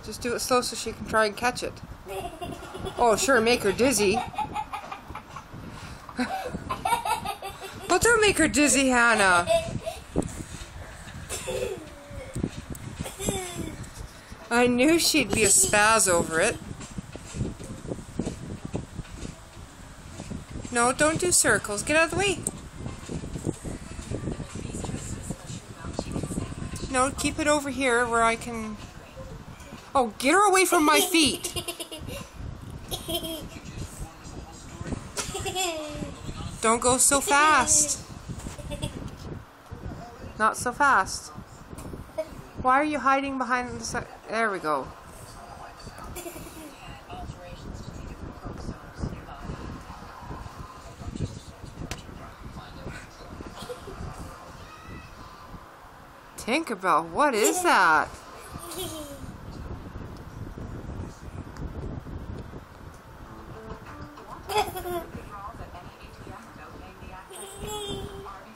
Just do it slow so she can try and catch it. Oh, sure, make her dizzy. Well, don't make her dizzy, Hannah. I knew she'd be a spaz over it. No, don't do circles. Get out of the way. No, keep it over here where I can... Oh, get her away from my feet. Don't go so fast. Not so fast. Why are you hiding behind the side? There we go. Tinkerbell, what is that?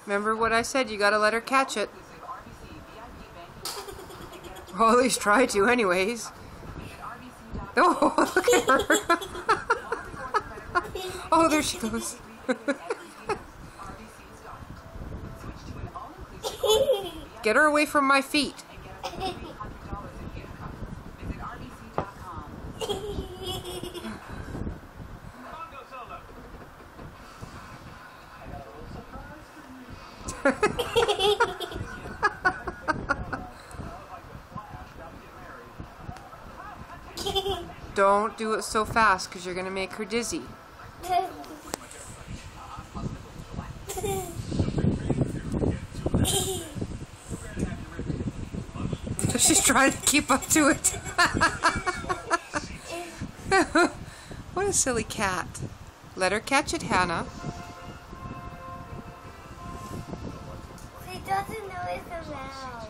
Remember what I said, you gotta let her catch it. Or at least try to anyways. Oh, look at her. Oh, there she goes. Get her away from my feet. Don't do it so fast because you're going to make her dizzy. She's trying to keep up to it. What a silly cat. Let her catch it, Hannah. She doesn't know it's a mouse.